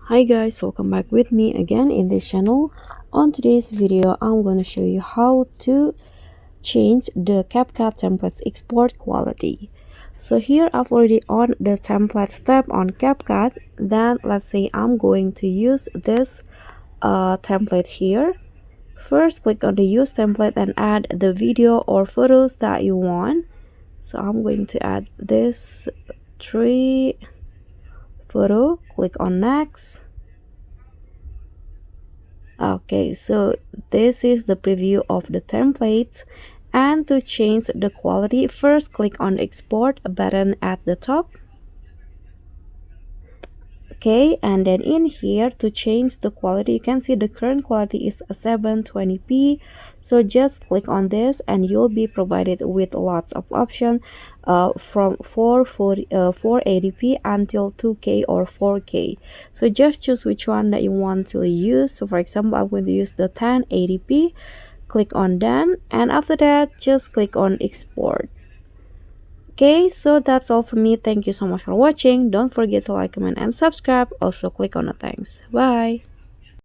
Hi guys, welcome back with me again in this channel. On today's video, I'm going to show you how to change the CapCut templates export quality. So here I've already on the templates tab on CapCut. Then let's say I'm going to use this template here. First, click on the use template and add the video or photos that you want. So I'm going to add this tree photo. Click on next. Okay, so this is the preview of the templates, and to change the quality, first click on export button at the top. Okay, and then in here to change the quality, you can see the current quality is 720p. So just click on this and you'll be provided with lots of options from 480p until 2K or 4K. So just choose which one that you want to use. So for example, I'm going to use the 1080p. Click on done, and after that just click on export. Okay, so that's all from me. Thank you so much for watching. Don't forget to like, comment, and subscribe. Also click on the thanks. Bye.